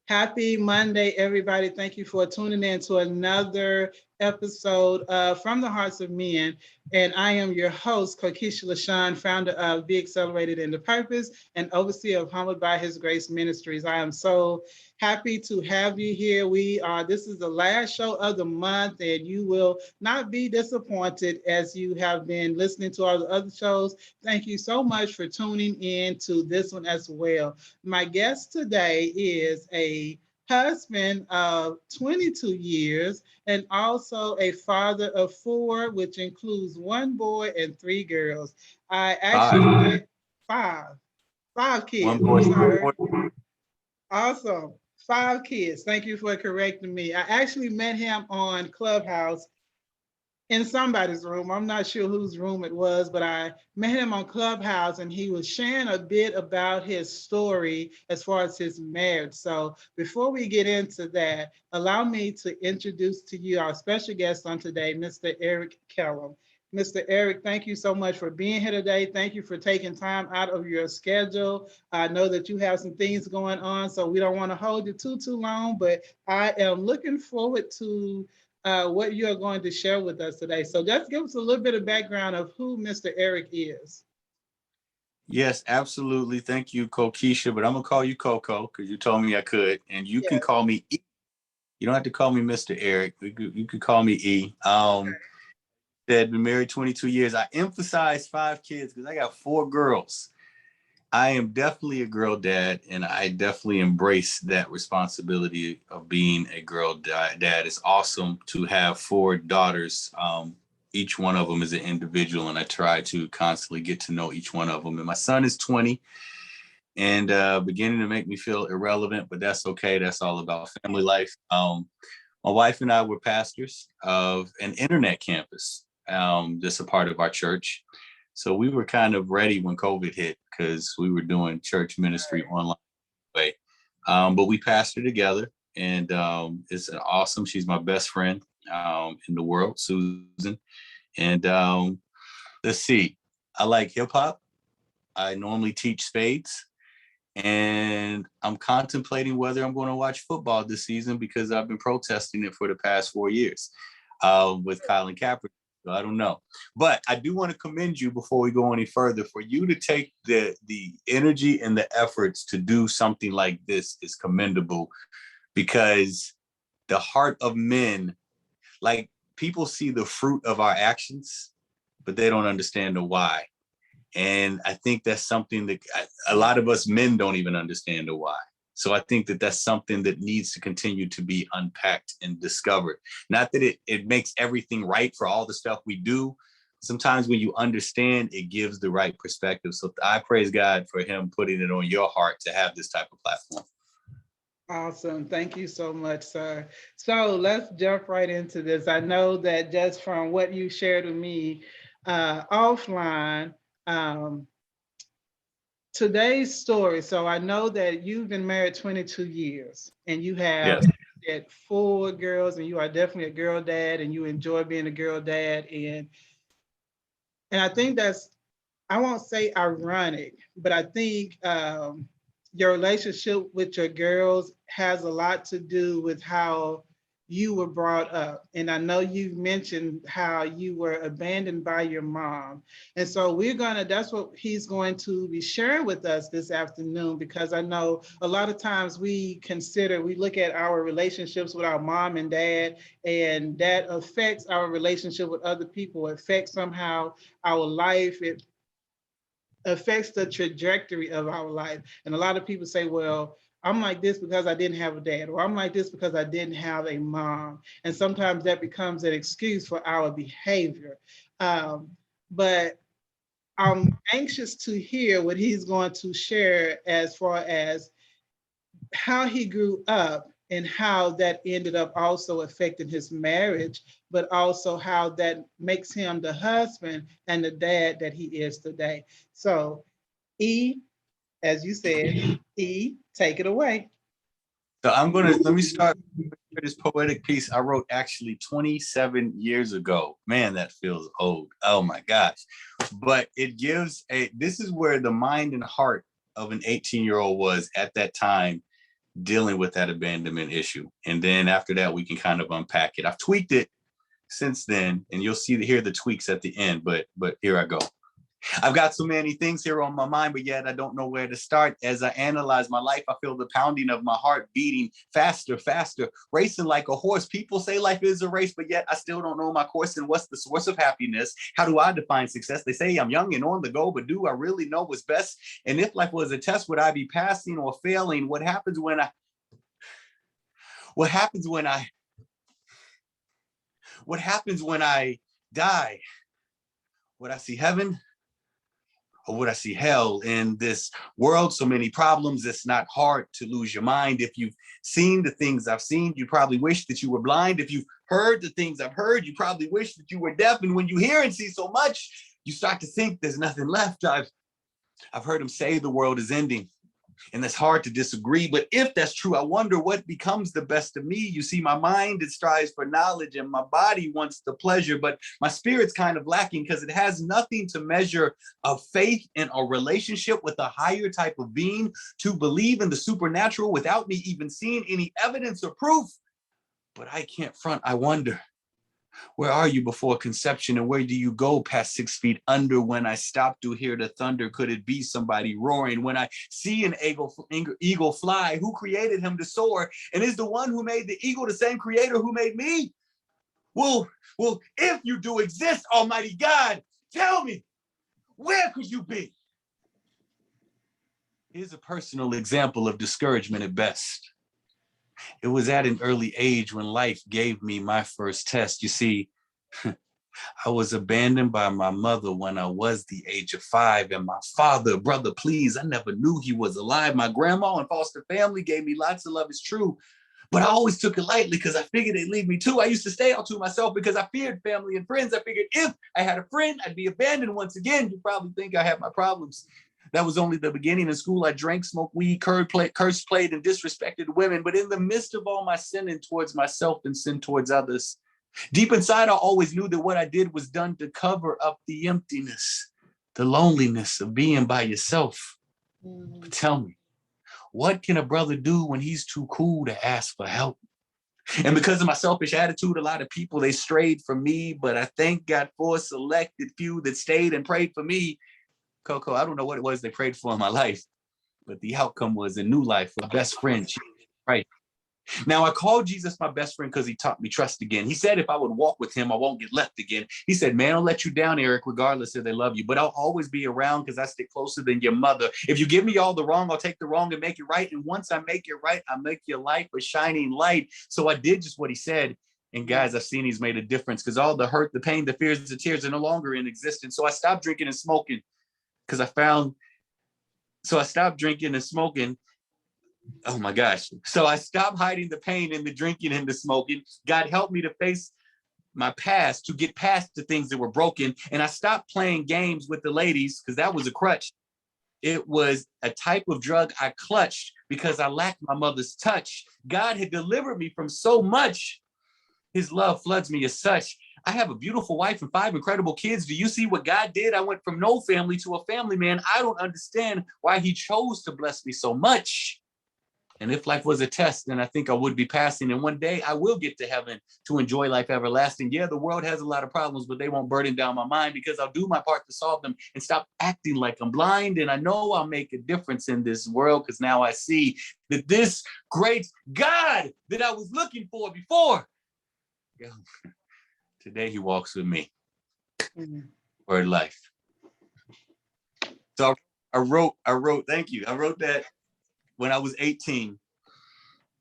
Happy Monday, everybody. Thank you for tuning in to another episode From the Hearts of Men. And I am your host, Kocysha LaShaun, founder of Be Accelerated into Purpose and overseer of Humbled by His Grace Ministries. I am so happy to have you here. This is the last show of the month, and you will not be disappointed as you have been listening to all the other shows. Thank you so much for tuning in to this one as well. My guest today is a husband of 22 years and also a father of 4, which includes 1 boy and 3 girls. I actually five kids. One boy. Sorry. Awesome. 5 kids. Thank you for correcting me. I actually met him on Clubhouse in somebody's room. I'm not sure whose room it was, but I met him on Clubhouse and he was sharing a bit about his story as far as his marriage. So before we get into that, allow me to introduce to you our special guest on today, Mr. Eric Kellum. Mr. Eric, thank you so much for being here today. Thank you for taking time out of your schedule. I know that you have some things going on, so we don't want to hold you too long, but I am looking forward to what you're going to share with us today. So just give us a little bit of background of who Mr. Eric is. Yes, absolutely. Thank you, Kocysha, but I'm going to call you Coco because you told me I could, and you can call me E. You don't have to call me Mr. Eric. You could call me E. I've been married 22 years. I emphasize 5 kids because I got 4 girls. I am definitely a girl dad, and I definitely embrace that responsibility of being a girl dad. It's awesome to have 4 daughters. Each one of them is an individual, and I try to constantly get to know each one of them. And my son is 20 and beginning to make me feel irrelevant, but that's okay. That's all about family life. My wife and I were pastors of an internet campus. That's a part of our church. So we were kind of ready when COVID hit because we were doing church ministry online way. But we pastored together, and it's awesome. She's my best friend in the world, Susan. And let's see, I like hip hop. I normally teach spades, and I'm contemplating whether I'm going to watch football this season because I've been protesting it for the past 4 years with Colin Kaepernick. I don't know, but I do want to commend you before we go any further. For you to take the energy and the efforts to do something like this is commendable, because the heart of men, like, people see the fruit of our actions, but they don't understand the why. And I think that's something that a lot of us men don't even understand the why. So I think that that's something that needs to continue to be unpacked and discovered. Not that it makes everything right for all the stuff we do. Sometimes when you understand, it gives the right perspective. So I praise God for him putting it on your heart to have this type of platform. Awesome. Thank you so much, sir. So let's jump right into this. I know that just from what you shared with me offline, today's story. So I know that you've been married 22 years and you have 4 girls, and you are definitely a girl dad, and you enjoy being a girl dad. And I think that's, I won't say ironic, but I think your relationship with your girls has a lot to do with how you were brought up. And I know you've mentioned how you were abandoned by your mom. And so that's what he's going to be sharing with us this afternoon, because I know a lot of times we look at our relationships with our mom and dad, and that affects our relationship with other people. It affects somehow our life. It affects the trajectory of our life. And a lot of people say, well, I'm like this because I didn't have a dad, or I'm like this because I didn't have a mom. And sometimes that becomes an excuse for our behavior. But I'm anxious to hear what he's going to share as far as how he grew up and how that ended up also affecting his marriage, but also how that makes him the husband and the dad that he is today. So, E, as you said, E, take it away. So let me start with this poetic piece I wrote actually 27 years ago. Man, that feels old. Oh my gosh. But it this is where the mind and heart of an 18-year-old was at that time, dealing with that abandonment issue. And then after that, we can kind of unpack it. I've tweaked it since then, and you'll hear the tweaks at the end, but here I go. I've got so many things here on my mind, but yet I don't know where to start. As I analyze my life, I feel the pounding of my heart beating faster, faster, racing like a horse. People say life is a race, but yet I still don't know my course and what's the source of happiness. How do I define success? They say I'm young and on the go, but do I really know what's best? And if life was a test, would I be passing or failing? What happens when I die? Would I see heaven? Or would I see hell in this world? So many problems, it's not hard to lose your mind. If you've seen the things I've seen, you probably wish that you were blind. If you've heard the things I've heard, you probably wish that you were deaf. And when you hear and see so much, you start to think there's nothing left. I've heard them say the world is ending. And that's hard to disagree. But if that's true, I wonder what becomes the best of me. You see, my mind, it strives for knowledge and my body wants the pleasure, but my spirit's kind of lacking because it has nothing to measure of faith in a relationship with a higher type of being, to believe in the supernatural without me even seeing any evidence or proof. But I can't front. I wonder, where are you before conception, and where do you go past 6 feet under? When I stop to hear the thunder, could it be somebody roaring? When I see an eagle fly, who created him to soar? And is the one who made the eagle the same creator who made me? Well, if you do exist, Almighty God, tell me, where could you be? Here's a personal example of discouragement at best. It was at an early age when life gave me my first test. You see, I was abandoned by my mother when I was the age of 5, and my father, brother, please, I never knew he was alive. My grandma and foster family gave me lots of love, it's true, but I always took it lightly because I figured they'd leave me too. I used to stay out to myself because I feared family and friends. I figured if I had a friend, I'd be abandoned once again. You probably think I have my problems. That was only the beginning. In school, I drank, smoked weed, cursed, played, and disrespected women. But in the midst of all my sinning towards myself and sin towards others, deep inside, I always knew that what I did was done to cover up the emptiness, the loneliness of being by yourself. But tell me, what can a brother do when he's too cool to ask for help? And because of my selfish attitude, a lot of people, they strayed from me. But I thank God for a selected few that stayed and prayed for me. Coco, I don't know what it was they prayed for in my life, but the outcome was a new life, a best friend. Right. Now, I called Jesus my best friend because he taught me trust again. He said, if I would walk with him, I won't get left again. He said, man, I'll let you down, Eric, regardless if they love you, but I'll always be around because I stick closer than your mother. If you give me all the wrong, I'll take the wrong and make it right. And once I make it right, I make your life a shining light. So I did just what he said. And guys, I've seen he's made a difference because all the hurt, the pain, the fears, the tears are no longer in existence. So I stopped drinking and smoking. Because I stopped drinking and smoking. Oh my gosh. So I stopped hiding the pain in the drinking and the smoking. God helped me to face my past, to get past the things that were broken. And I stopped playing games with the ladies because that was a crutch. It was a type of drug I clutched because I lacked my mother's touch. God had delivered me from so much. His love floods me as such. I have a beautiful wife and 5 incredible kids. Do you see what God did? I went from no family to a family man. I don't understand why he chose to bless me so much. And if life was a test, then I think I would be passing. And one day I will get to heaven to enjoy life everlasting. Yeah, the world has a lot of problems, but they won't burden down my mind because I'll do my part to solve them and stop acting like I'm blind. And I know I'll make a difference in this world because now I see that this great God that I was looking for before, today he walks with me. Word life. So I wrote, thank you. I wrote that when I was 18.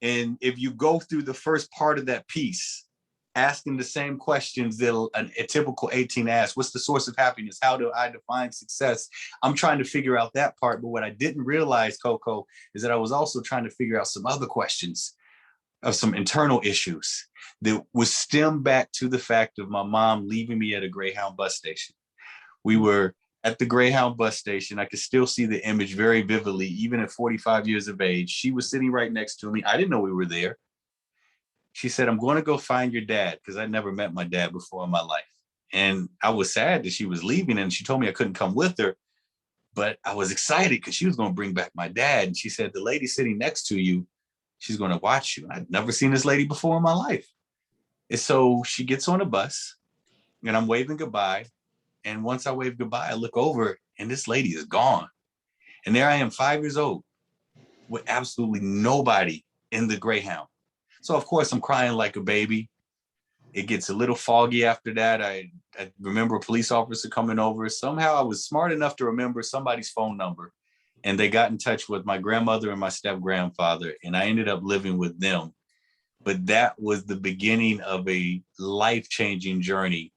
And if you go through the first part of that piece, asking the same questions that a typical 18 asks, what's the source of happiness? How do I define success? I'm trying to figure out that part. But what I didn't realize, Coco, is that I was also trying to figure out some other questions of some internal issues that would stem back to the fact of my mom leaving me at a Greyhound bus station. We were at the Greyhound bus station. I could still see the image very vividly, even at 45 years of age. She was sitting right next to me. I didn't know we were there. She said, I'm going to go find your dad, because I'd never met my dad before in my life. And I was sad that she was leaving, and she told me I couldn't come with her. But I was excited because she was going to bring back my dad. And she said, the lady sitting next to you, She's going to watch you. I'd never seen this lady before in my life. And so she gets on a bus and I'm waving goodbye. And once I wave goodbye, I look over and this lady is gone. And there I am, 5 years old, with absolutely nobody in the Greyhound. So of course I'm crying like a baby. It gets a little foggy after that. I remember a police officer coming over. Somehow I was smart enough to remember somebody's phone number. And they got in touch with my grandmother and my step-grandfather. And I ended up living with them. But that was the beginning of a life-changing journey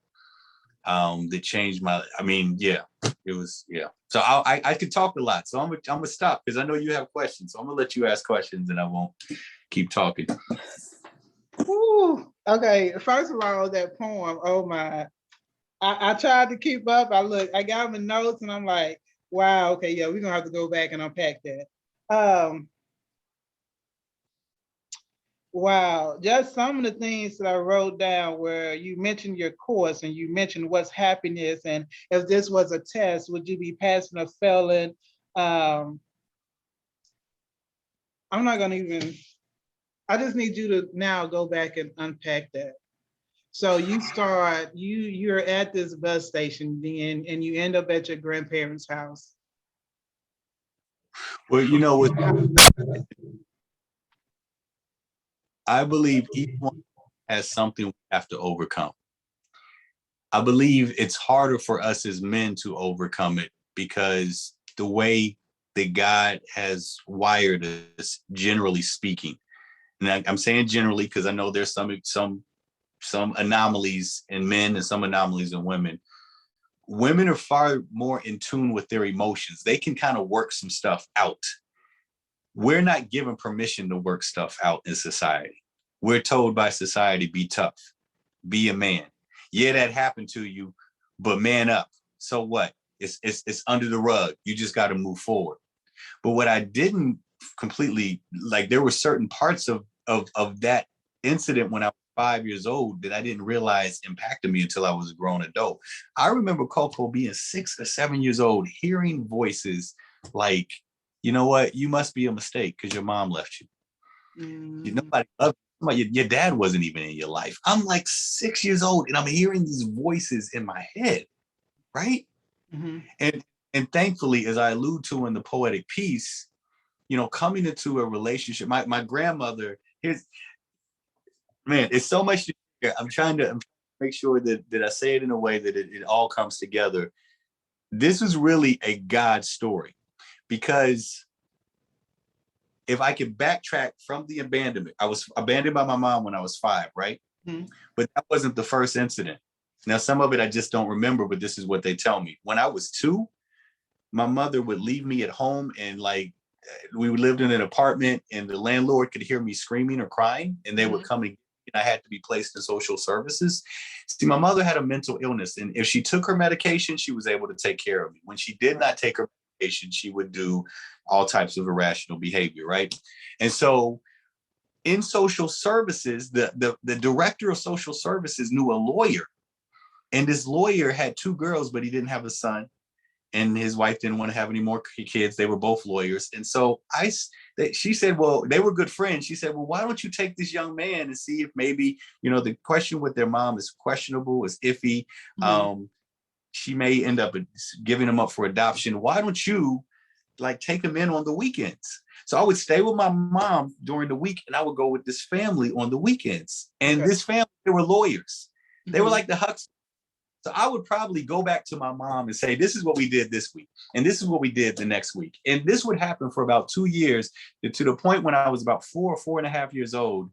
that changed it was. So I could talk a lot. So I'm gonna stop because I know you have questions. So I'm gonna let you ask questions and I won't keep talking. Ooh, okay, first of all, that poem, oh my, I tried to keep up. I got my notes and I'm like, wow, okay, yeah, we're gonna have to go back and unpack that. Wow, just some of the things that I wrote down where you mentioned your course and you mentioned what's happiness, and if this was a test, would you be passing or failing? I'm not gonna even, I just need you to now go back and unpack that. So you're at this bus station and you end up at your grandparents' house. Well, I believe each one has something we have to overcome. I believe it's harder for us as men to overcome it because the way that God has wired us, generally speaking, and I'm saying generally because I know there's some anomalies in men and some anomalies in women. Women are far more in tune with their emotions. They can kind of work some stuff out. We're not given permission to work stuff out in society. We're told by society, be tough, be a man. Yeah, that happened to you, but man up. So what? It's under the rug. You just got to move forward. But what I didn't completely, like, there were certain parts of that incident when I was 5 years old that I didn't realize impacted me until I was a grown adult. I remember Coco being 6 or 7 years old, hearing voices like, you know what, you must be a mistake because your mom left you. Nobody loved you. Your dad wasn't even in your life. I'm like 6 years old and I'm hearing these voices in my head, right? Mm-hmm. And thankfully, as I allude to in the poetic piece, coming into a relationship, my grandmother, it's so much. I'm trying to make sure that I say it in a way that it all comes together. This is really a God story, because if I could backtrack from the abandonment, I was abandoned by my mom when I was 5, right? Mm-hmm. But that wasn't the first incident. Now, some of it I just don't remember, but this is what they tell me. When I was 2, my mother would leave me at home, and we lived in an apartment, and the landlord could hear me screaming or crying, and they would come and I had to be placed in social services. See, my mother had a mental illness, and if she took her medication, she was able to take care of me. When she did not take her medication, she would do all types of irrational behavior, right? And so in social services, the director of social services knew a lawyer, and this lawyer had 2 girls, but he didn't have a son. And his wife didn't want to have any more kids. They were both lawyers. And so she said, well, they were good friends. She said, well, why don't you take this young man and see if maybe, the question with their mom is questionable, is iffy. Mm-hmm. She may end up giving him up for adoption. Why don't you take him in on the weekends? So I would stay with my mom during the week, and I would go with this family on the weekends. And this family, they were lawyers. They were like the Huxtables. So I would probably go back to my mom and say, this is what we did this week, and this is what we did the next week. And this would happen for about 2 years, to the point when I was about 4 or 4.5 years old.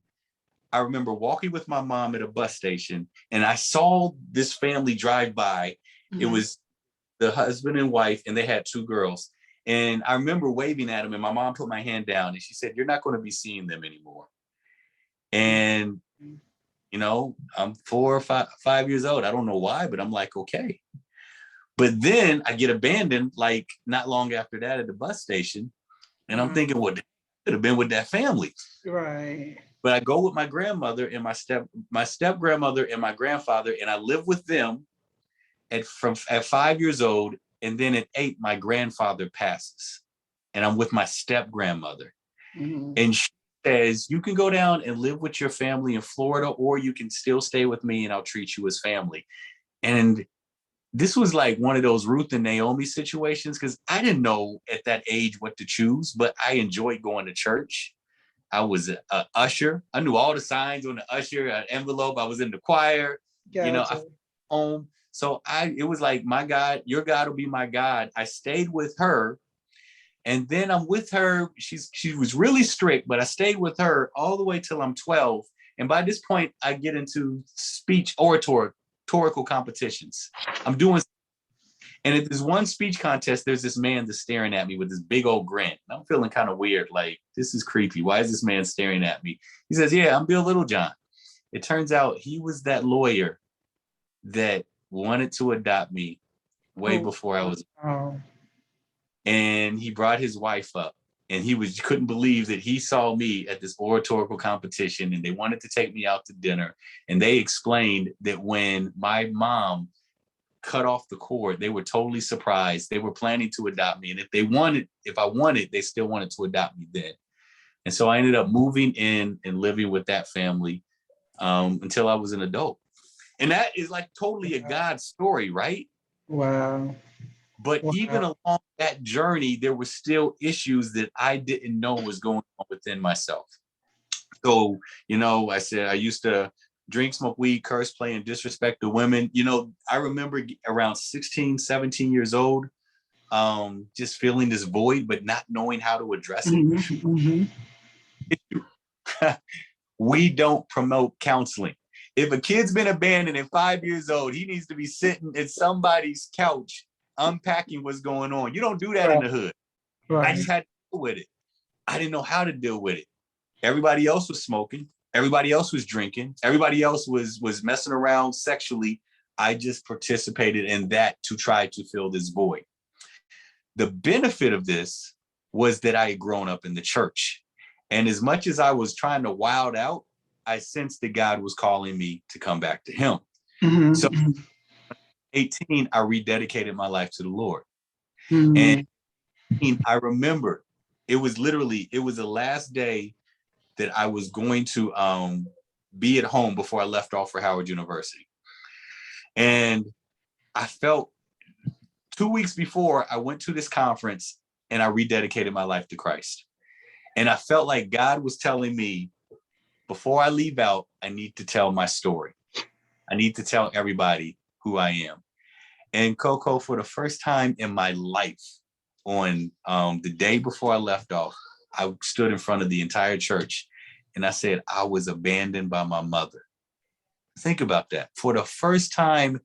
I remember walking with my mom at a bus station, and I saw this family drive by. Mm-hmm. It was the husband and wife, and they had 2 girls. And I remember waving at them, and my mom put my hand down, and she said, you're not going to be seeing them anymore. And I'm 4 or 5 years old. I don't know why, but I'm like, okay. But then I get abandoned not long after that at the bus station. And I'm thinking, well, I could have been with that family. Right. But I go with my grandmother and my step grandmother and my grandfather, and I live with them at 5 years old. And then at 8, my grandfather passes, and I'm with my step grandmother. Mm-hmm. And says, you can go down and live with your family in Florida, or you can still stay with me and I'll treat you as family. And this was like one of those Ruth and Naomi situations, because I didn't know at that age what to choose, but I enjoyed going to church. I was an usher. I knew all the signs on the usher envelope. I was in the choir, Gotcha. home. So it was like, my God, your God will be my God. I stayed with her. And then I'm with her. She was really strict, but I stayed with her all the way till I'm 12. And by this point, I get into speech oratorical competitions. I'm doing, and at this one speech contest, there's this man that's staring at me with this big old grin. And I'm feeling kind of weird, like, this is creepy. Why is this man staring at me? He says, yeah, I'm Bill Littlejohn. It turns out he was that lawyer that wanted to adopt me way before I was. Oh. And he brought his wife up, and couldn't believe that he saw me at this oratorical competition, and they wanted to take me out to dinner. And they explained that when my mom cut off the cord, they were totally surprised. They were planning to adopt me. And if I wanted, they still wanted to adopt me then. And so I ended up moving in and living with that family until I was an adult. And that is like totally a God story, right? Wow. But even along that journey, there were still issues that I didn't know was going on within myself. So, I said I used to drink, smoke weed, curse, play, and disrespect the women. I remember around 16, 17 years old, just feeling this void, but not knowing how to address it. Mm-hmm. We don't promote counseling. If a kid's been abandoned at 5 years old, he needs to be sitting at somebody's couch unpacking what's going on. You don't do that in the hood. Right. I just had to deal with it. I didn't know how to deal with it. Everybody else was smoking. Everybody else was drinking. Everybody else was messing around sexually. I just participated in that to try to fill this void. The benefit of this was that I had grown up in the church. And as much as I was trying to wild out, I sensed that God was calling me to come back to him. Mm-hmm. So 18, I rededicated my life to the Lord. Mm-hmm. And I remember it was the last day that I was going to be at home before I left off for Howard University. And I felt 2 weeks before I went to this conference and I rededicated my life to Christ. And I felt like God was telling me, before I leave out, I need to tell my story. I need to tell everybody who I am. And Coco, for the first time in my life, on the day before I left off, I stood in front of the entire church and I said, I was abandoned by my mother. Think about that. For the first time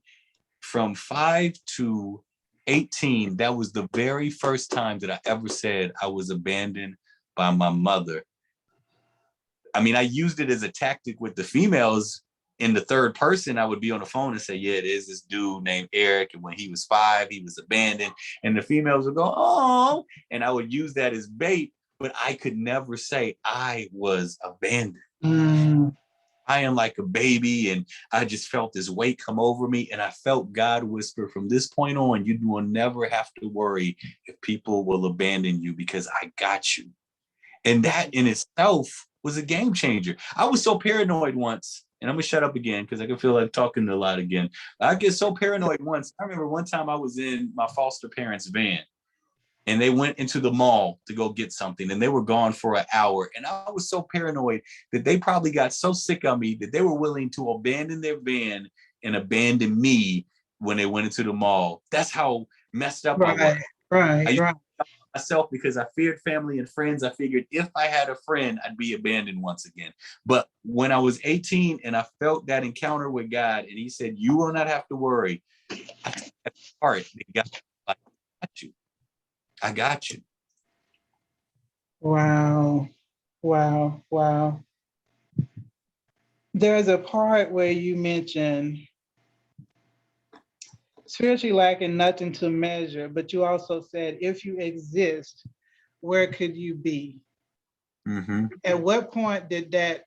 from 5 to 18, that was the very first time that I ever said I was abandoned by my mother. I mean, I used it as a tactic with the females. In the third person, I would be on the phone and say, yeah, it is this dude named Eric. And when he was 5, he was abandoned. And the females would go, oh, and I would use that as bait, but I could never say I was abandoned. Mm. I am like a baby. And I just felt this weight come over me. And I felt God whisper, from this point on, you will never have to worry if people will abandon you, because I got you. And that in itself was a game changer. I was so paranoid once, and I'm gonna shut up again because I can feel like talking a lot again. I get so paranoid once. I remember one time I was in my foster parents' van, and they went into the mall to go get something, and they were gone for an hour. And I was so paranoid that they probably got so sick of me that they were willing to abandon their van and abandon me when they went into the mall. That's how messed up I was. Right. Myself, because I feared family and friends. I figured if I had a friend, I'd be abandoned once again. But when I was 18 and I felt that encounter with God, and he said, you will not have to worry, I took that part that God, I got you. I got you. Wow. There's a part where you mentioned spiritually lacking nothing to measure, but you also said, if you exist, where could you be? Mm-hmm. At what point did that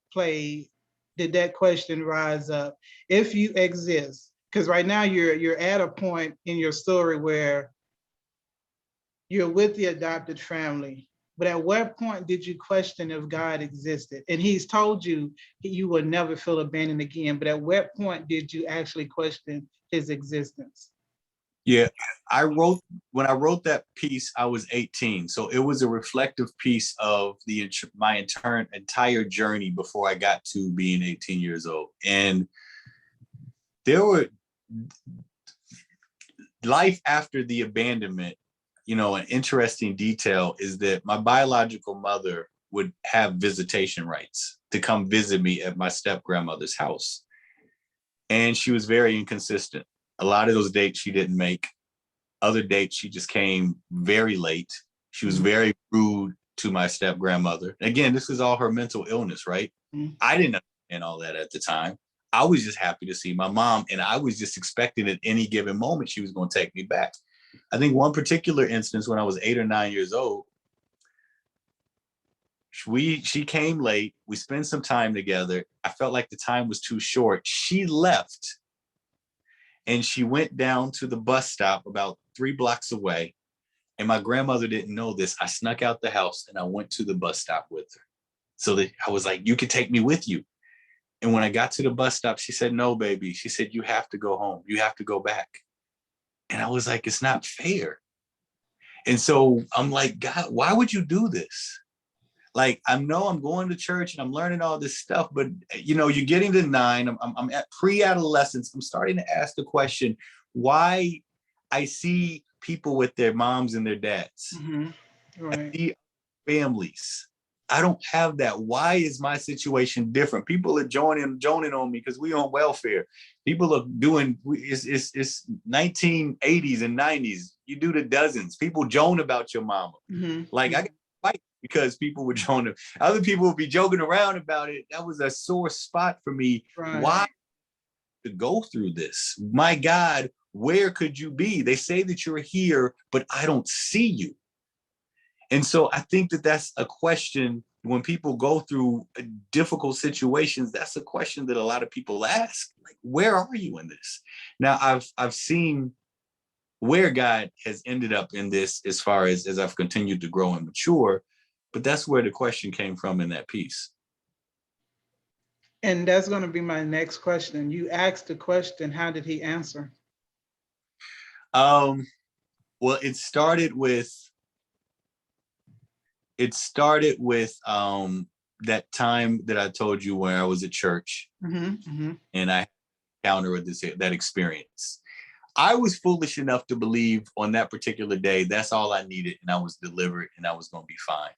question rise up? If you exist, because right now you're at a point in your story where you're with the adopted family, But at what point did you question if God existed? And he's told you you will never feel abandoned again. But at what point did you actually question his existence? Yeah, when I wrote that piece, I was 18. So it was a reflective piece of my entire journey before I got to being 18 years old. And there were life after the abandonment. An interesting detail is that my biological mother would have visitation rights to come visit me at my step grandmother's house. And she was very inconsistent. A lot of those dates she didn't make. Other dates, she just came very late. She was very rude to my step grandmother. Again, this is all her mental illness, right? I didn't understand all that at the time. I was just happy to see my mom, and I was just expecting at any given moment she was going to take me back. I think one particular instance when I was 8 or 9 years old, she came late. We spent some time together. I felt like the time was too short. She left and she went down to the bus stop about 3 blocks away. And my grandmother didn't know this. I snuck out the house and I went to the bus stop with her. So that I was like, you can take me with you. And when I got to the bus stop, she said, no, baby. She said, you have to go home. You have to go back. And I was like, it's not fair. And so I'm like, God, why would you do this? Like, I know I'm going to church and I'm learning all this stuff, but you're getting to 9. I'm at pre-adolescence. I'm starting to ask the question, why I see people with their moms and their dads. Right. I see families. I don't have that. Why is my situation different? People are joining on me because we on welfare. People are doing, it's 1980s and 90s. You do the dozens. People joan about your mama. Like, I got to fight because people were joning. Other people would be joking around about it. That was a sore spot for me. Right. Why to go through this? My God, where could you be? They say that you're here, but I don't see you. And so I think that that's a question when people go through difficult situations. That's a question that a lot of people ask, like, where are you in this? Now, I've seen where God has ended up in this as far as I've continued to grow and mature, but that's where the question came from in that piece. And that's going to be my next question. You asked the question, how did he answer? Well, it started with that time that I told you where I was at church and I encountered that experience. I was foolish enough to believe on that particular day, that's all I needed, and I was delivered and I was going to be fine.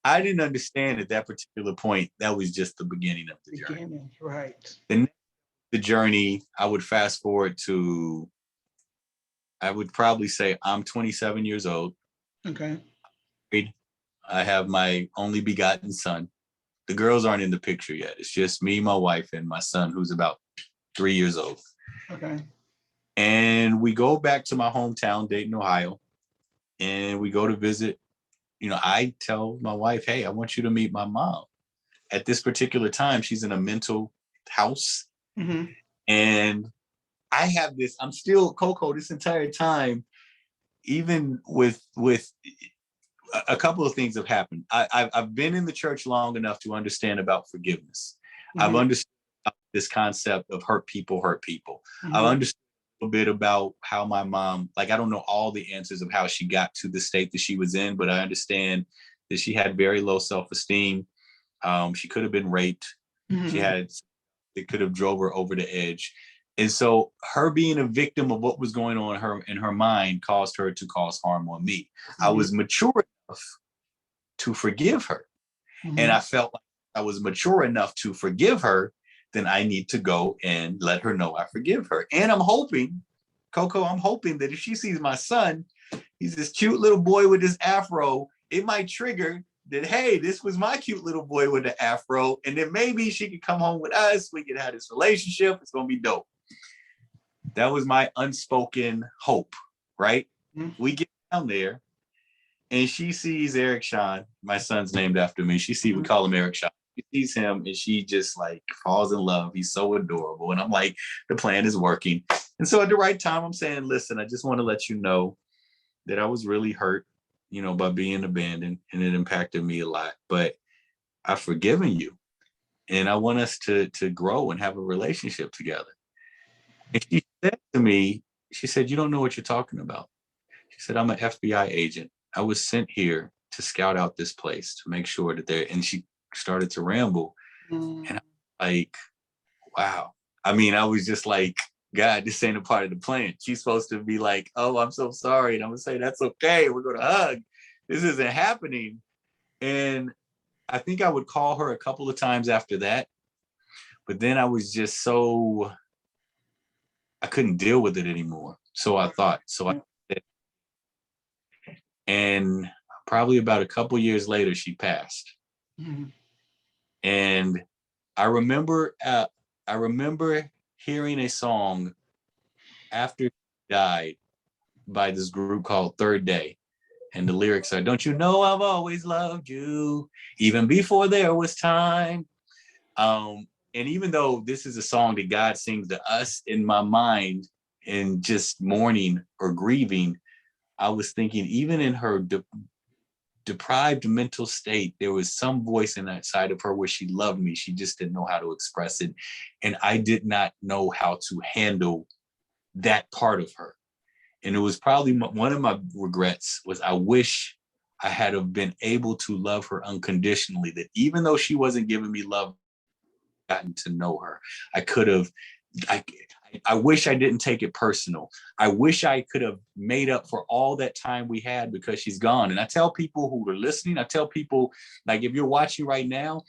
I didn't understand at that particular point, that was just the beginning of the journey. Right. The journey, I would fast forward to, I would probably say I'm 27 years old. Okay. I have my only begotten son. The girls aren't in the picture yet. It's just me, my wife, and my son, who's about 3 years old. Okay. And we go back to my hometown, Dayton, Ohio, and we go to visit. I tell my wife, hey, I want you to meet my mom. At this particular time, she's in a mental house. And I have this, I'm still Coco this entire time, even with a couple of things have happened. I've been in the church long enough to understand about forgiveness. I've understood this concept of hurt people. I've understood a bit about how my mom, like, I don't know all the answers of how she got to the state that she was in, but I understand that she had very low self-esteem. She could have been raped. It could have drove her over the edge. And so her being a victim of what was going on in her mind caused her to cause harm on me. I was mature enough to forgive her. And I felt like I was mature enough to forgive her, then I need to go and let her know I forgive her. And I'm hoping, Coco, that if she sees my son, he's this cute little boy with this afro, it might trigger that, hey, this was my cute little boy with the afro. And then maybe she could come home with us. We could have this relationship. It's going to be dope. That was my unspoken hope, right? We get down there and she sees Eric Shawn. My son's named after me. We call him Eric Shawn. She sees him and she just like falls in love. He's so adorable. And I'm like, the plan is working. And so at the right time, I'm saying, listen, I just want to let you know that I was really hurt. by being abandoned, and it impacted me a lot. But I've forgiven you, and I want us to grow and have a relationship together. And she said to me, she said, you don't know what you're talking about. She said, I'm an FBI agent. I was sent here to scout out this place to make sure that and she started to ramble. And I'm like, wow. I mean, I was just like, God, this ain't a part of the plan. She's supposed to be like, oh, I'm so sorry. And I'm gonna say, that's okay. We're gonna hug. This isn't happening. And I think I would call her a couple of times after that. But then I was just I couldn't deal with it anymore. So I thought, and probably about a couple years later, she passed. Mm-hmm. And I remember hearing a song after she died by this group called Third Day. And the lyrics are, don't you know I've always loved you, even before there was time. And even though this is a song that God sings to us, in my mind, in just mourning or grieving, I was thinking, even in her deprived mental state, there was some voice in that side of her where she loved me. She just didn't know how to express it. And I did not know how to handle that part of her. And it was probably one of my regrets was I wish I had have been able to love her unconditionally, that even though she wasn't giving me love, gotten to know her. I could have, I wish I didn't take it personal. I wish I could have made up for all that time we had because she's gone. And I tell people who are listening, I tell people, like, if you're watching right now,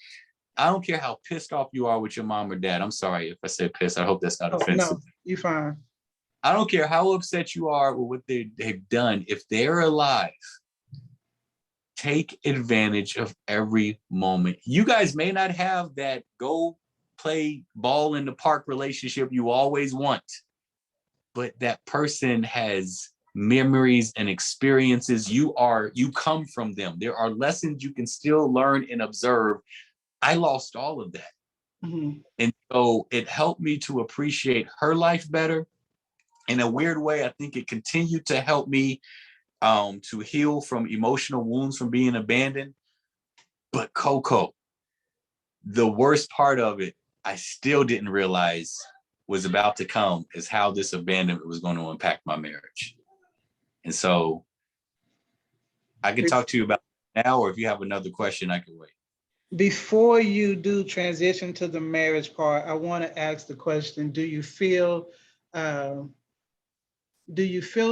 I don't care how pissed off you are with your mom or dad. I'm sorry if I said pissed. I hope that's not offensive. No, you're fine. I don't care how upset you are with what they've done. If they're alive, take advantage of every moment. You guys may not have that go play ball in the park relationship you always want, but that person has memories and experiences. You come from them. There are lessons you can still learn and observe. I lost all of that. Mm-hmm. And so it helped me to appreciate her life better. In a weird way, I think it continued to help me to heal from emotional wounds from being abandoned. But Coco, the worst part of it, I still didn't realize was about to come, is how this abandonment was going to impact my marriage. And so I can talk to you about it now, or if you have another question, I can wait. Before you do transition to the marriage part, I want to ask the question, do you feel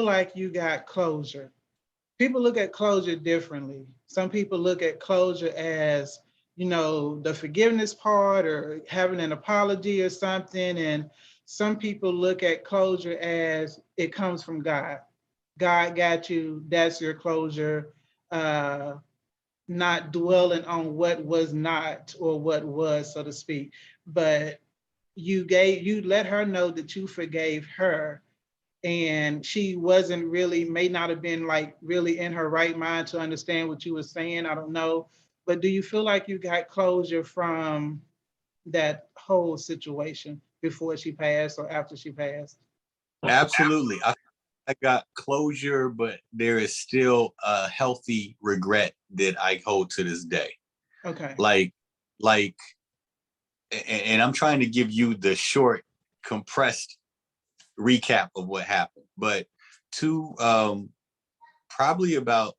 like you got closure? People look at closure differently. Some people look at closure as, the forgiveness part or having an apology or something. And some people look at closure as it comes from God. God got you, that's your closure. Not dwelling on what was not or what was, so to speak. But you let her know that you forgave her. And she may not have been like really in her right mind to understand what you were saying. I don't know. But do you feel like you got closure from that whole situation before she passed or after she passed? Absolutely. I got closure, but there is still a healthy regret that I hold to this day. Okay. And I'm trying to give you the short, compressed recap of what happened. But probably about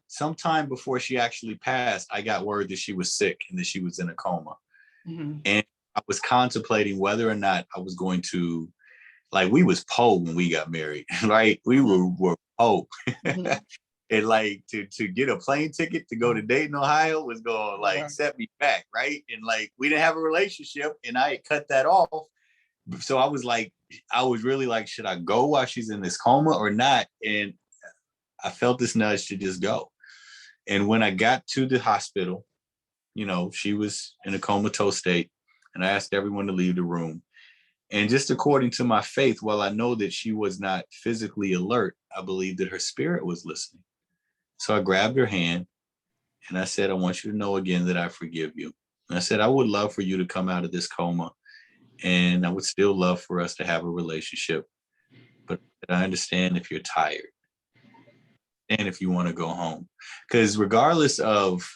sometime before she actually passed, I got word that she was sick and that she was in a coma. Mm-hmm. And I was contemplating whether or not I was going to, like, we was poor when we got married, right? We were poor. Mm-hmm. And like to get a plane ticket to go to Dayton, Ohio was going to set me back, right? And like we didn't have a relationship and I had cut that off. So I was really like, should I go while she's in this coma or not? And I felt this nudge to just go. And when I got to the hospital, she was in a comatose state, and I asked everyone to leave the room. And just according to my faith, while I know that she was not physically alert, I believe that her spirit was listening. So I grabbed her hand and I said, I want you to know again that I forgive you. And I said, I would love for you to come out of this coma, and I would still love for us to have a relationship. But I understand if you're tired. understand if you want to go home, because regardless of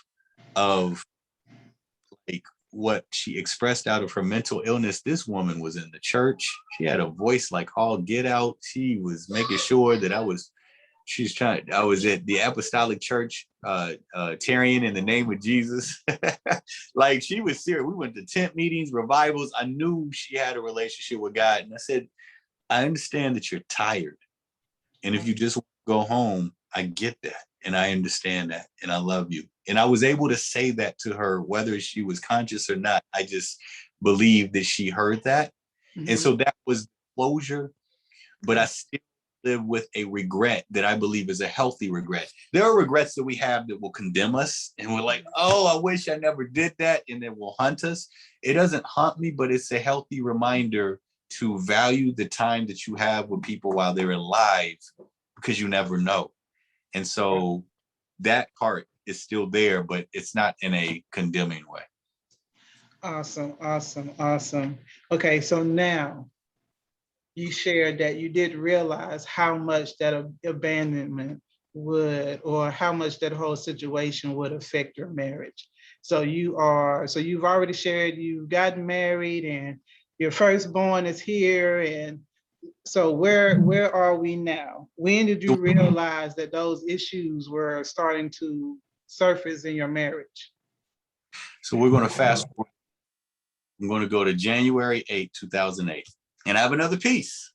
like what she expressed out of her mental illness, this woman was in the church. She had a voice like all get out. She was making sure that I was at the apostolic church, tarrying in the name of Jesus. Like, she was serious. We went to tent meetings, revivals. I knew she had a relationship with God. And I said, I understand that you're tired. And if you just want to go home, I get that. And I understand that. And I love you. And I was able to say that to her, whether she was conscious or not. I just believe that she heard that. Mm-hmm. And so that was closure. But I still live with a regret that I believe is a healthy regret. There are regrets that we have that will condemn us. And we're like, oh, I wish I never did that. And it will haunt us. It doesn't haunt me, but it's a healthy reminder to value the time that you have with people while they're alive, because you never know. And so that part is still there, but it's not in a condemning way. Awesome. Okay, so now you shared that you did realize how much that abandonment would, or how much that whole situation would affect your marriage. So you've already shared you've gotten married and your firstborn is here. And so where are we now? When did you realize that those issues were starting to surface in your marriage? So we're going to fast forward. I'm going to go to January 8, 2008. And I have another piece,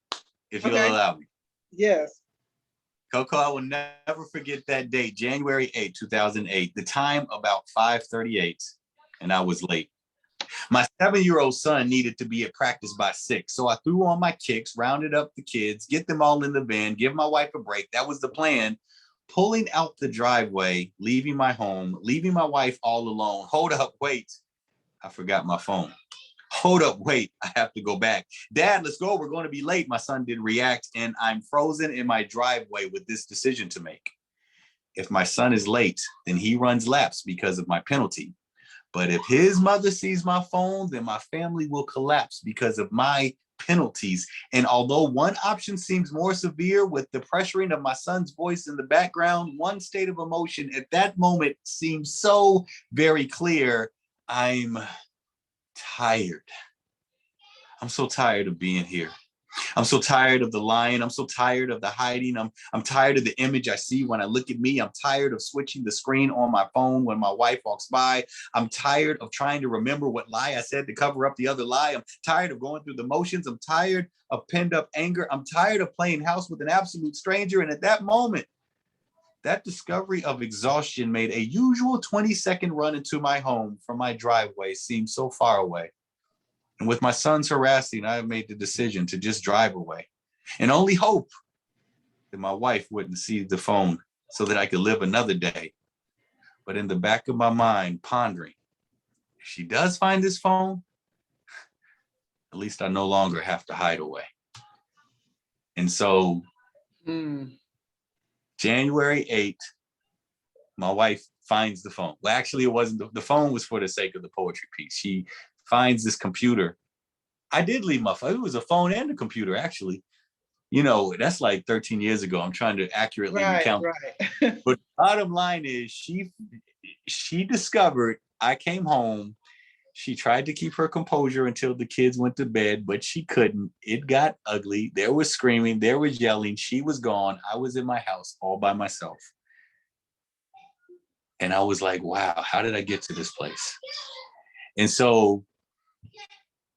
if you'll allow me. Yes. Coco, I will never forget that date, January 8, 2008. The time about 5:38, and I was late. My 7-year-old son needed to be at practice by 6. So I threw on my kicks, rounded up the kids, get them all in the van, give my wife a break. That was the plan. Pulling out the driveway, leaving my home, leaving my wife all alone. Hold up, wait. I forgot my phone. Hold up, wait, I have to go back. Dad, let's go. We're going to be late. My son didn't react, and I'm frozen in my driveway with this decision to make. If my son is late, then he runs laps because of my penalty. But if his mother sees my phone, then my family will collapse because of my penalties. And although one option seems more severe with the pressuring of my son's voice in the background, one state of emotion at that moment seems so very clear. I'm tired. I'm so tired of being here. I'm so tired of the lying. I'm so tired of the hiding. I'm tired of the image I see when I look at me. I'm tired of switching the screen on my phone when my wife walks by. I'm tired of trying to remember what lie I said to cover up the other lie. I'm tired of going through the motions. I'm tired of pent up anger. I'm tired of playing house with an absolute stranger. And at that moment, that discovery of exhaustion made a usual 20-second run into my home from my driveway seem so far away. And with my sons harassing, I made the decision to just drive away and only hope that my wife wouldn't see the phone so that I could live another day. But in the back of my mind, pondering, if she does find this phone, at least I no longer have to hide away. And so January 8th, my wife finds the phone. Well, actually, it wasn't. The phone was for the sake of the poetry piece. She finds this computer. I did leave my phone. It was a phone and a computer, actually. You know, that's like 13 years ago. I'm trying to accurately recount. Right. But the bottom line is she discovered I came home. She tried to keep her composure until the kids went to bed, but she couldn't. It got ugly. There was screaming. There was yelling. She was gone. I was in my house all by myself. And I was like, wow, how did I get to this place? And so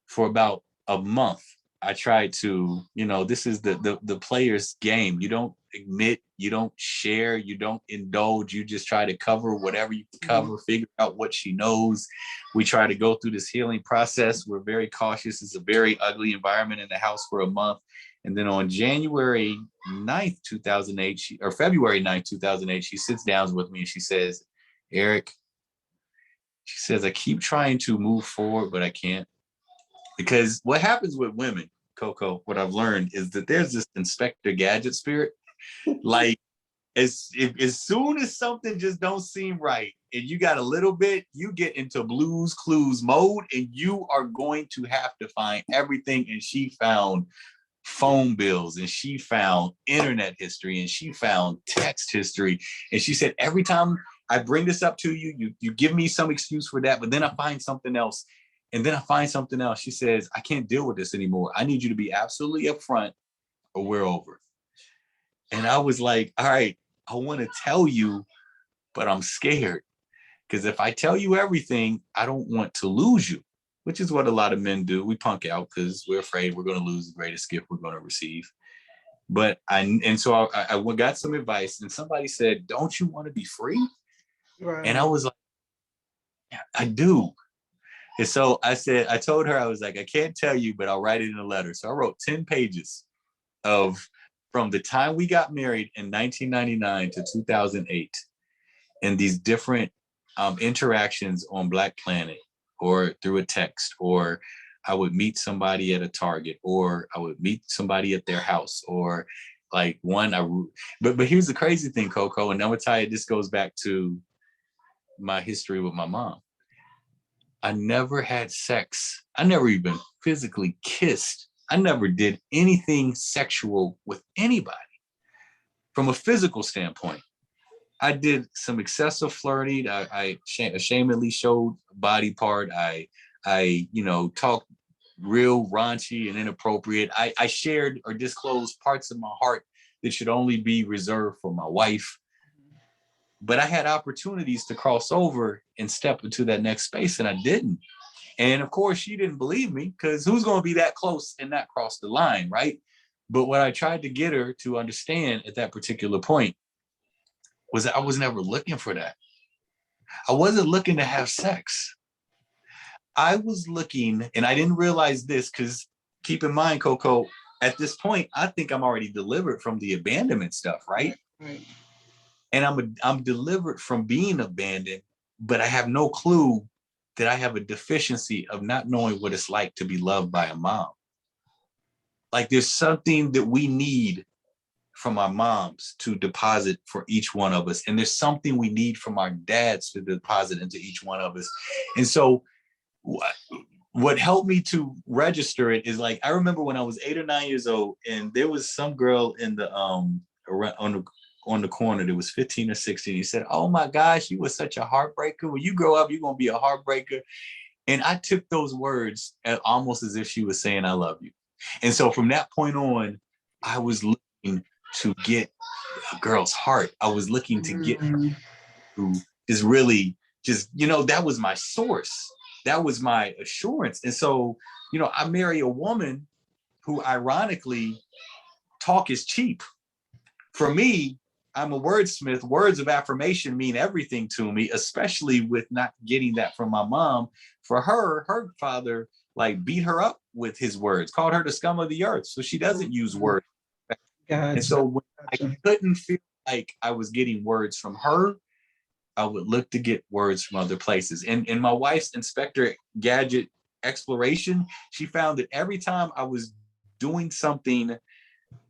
for about a month, I tried to, this is the player's game. You don't admit, you don't share, you don't indulge. You just try to cover whatever you can cover, figure out what she knows. We try to go through this healing process. We're very cautious. It's a very ugly environment in the house for a month. And then on January 9th, 2008, or February 9th, 2008, she sits down with me and she says, Eric, she says, I keep trying to move forward, but I can't. Because what happens with women, Coco, what I've learned is that there's this Inspector Gadget spirit. Like, as soon as something just don't seem right and you got a little bit, you get into Blue's Clues mode and you are going to have to find everything. And she found phone bills, and she found internet history, and she found text history. And she said, every time I bring this up to you, you give me some excuse for that, but then I find something else. And then I find something else. She says, I can't deal with this anymore. I need you to be absolutely upfront or we're over. And I was like, all right, I want to tell you, but I'm scared. Because if I tell you everything, I don't want to lose you, which is what a lot of men do. We punk out because we're afraid we're going to lose the greatest gift we're going to receive. But I got some advice, and somebody said, don't you want to be free? Right. And I was like, yeah, I do. And so I told her, I was like, I can't tell you, but I'll write it in a letter. So I wrote 10 pages from the time we got married in 1999 to 2008, and these different interactions on Black Planet, or through a text, or I would meet somebody at a Target, or I would meet somebody at their house, or like but here's the crazy thing, Coco, and I'm gonna tell you, this goes back to my history with my mom. I never had sex. I never even physically kissed. I never did anything sexual with anybody from a physical standpoint. I did some excessive flirting. I ashamedly showed body part. I talked real raunchy and inappropriate. I shared or disclosed parts of my heart that should only be reserved for my wife. But I had opportunities to cross over and step into that next space, and I didn't. And of course, she didn't believe me, because who's going to be that close and not cross the line, right? But what I tried to get her to understand at that particular point was that I was never looking for that. I wasn't looking to have sex. I was looking, and I didn't realize this, because keep in mind, Coco, at this point, I think I'm already delivered from the abandonment stuff, right? Right. And I'm delivered from being abandoned, but I have no clue that I have a deficiency of not knowing what it's like to be loved by a mom. Like, there's something that we need from our moms to deposit for each one of us. And there's something we need from our dads to deposit into each one of us. And so what helped me to register it is, like, I remember when I was 8 or 9 years old, and there was some girl in the on the corner that was 15 or 16. He said, oh my gosh, you were such a heartbreaker. When you grow up, you're going to be a heartbreaker. And I took those words almost as if she was saying, I love you. And so from that point on, I was looking to get a girl's heart. I was looking to get her who is really just, that was my source. That was my assurance. And so, I marry a woman who, ironically, talk is cheap. For me, I'm a wordsmith. Words of affirmation mean everything to me, especially with not getting that from my mom. For her father, like, beat her up with his words, called her the scum of the earth. So she doesn't use words. Gotcha. And so when I couldn't feel like I was getting words from her, I would look to get words from other places. And in my wife's Inspector Gadget exploration, she found that every time I was doing something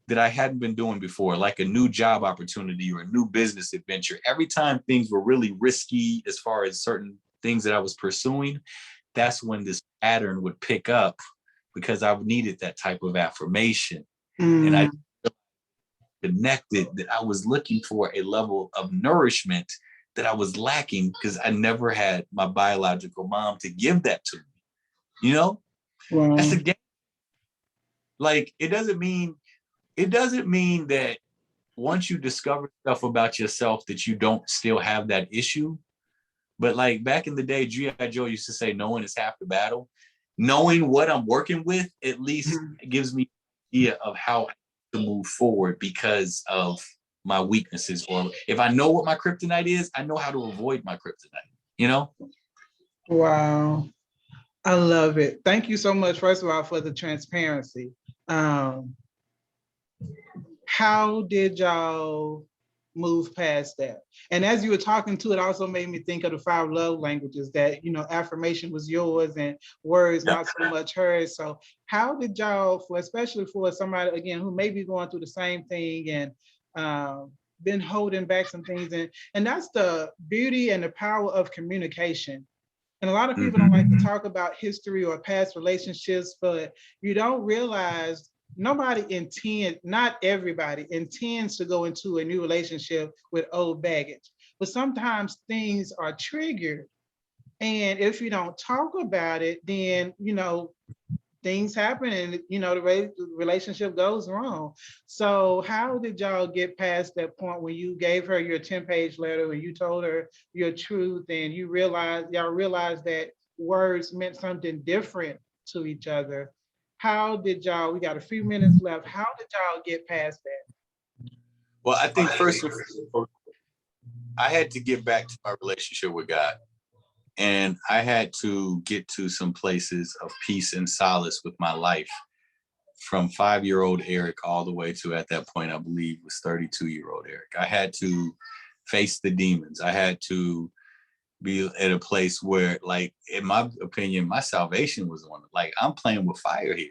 that I hadn't been doing before, like a new job opportunity or a new business adventure, every time things were really risky as far as certain things that I was pursuing, that's when this pattern would pick up, because I needed that type of affirmation. And I connected that I was looking for a level of nourishment that I was lacking, because I never had my biological mom to give that to me. Wow. That's a game. Like, it doesn't mean that once you discover stuff about yourself that you don't still have that issue. But like back in the day, G.I. Joe used to say, knowing is half the battle. Knowing what I'm working with at least gives me an idea of how to move forward because of my weaknesses. Or if I know what my kryptonite is, I know how to avoid my kryptonite, Wow. I love it. Thank you so much, first of all, for the transparency. How did y'all move past that? And as you were talking to it, also made me think of the 5 love languages, that, affirmation was yours and words, not so much hers. So how did y'all, especially for somebody, again, who may be going through the same thing and been holding back some things, and that's the beauty and the power of communication. And a lot of people don't like to talk about history or past relationships, but you don't realize not everybody intends to go into a new relationship with old baggage, but sometimes things are triggered. And if you don't talk about it, then, things happen and, the relationship goes wrong. So how did y'all get past that point when you gave her your 10-page letter and you told her your truth and y'all realized that words meant something different to each other? How did y'all, we got a few minutes left, how did y'all get past that? Well, I think first and foremost, I had to get back to my relationship with God. And I had to get to some places of peace and solace with my life, from 5-year-old Eric all the way to, at that point, I believe was 32-year-old Eric. I had to face the demons. I had to be at a place where, like, in my opinion, my salvation was on. Like, I'm playing with fire here.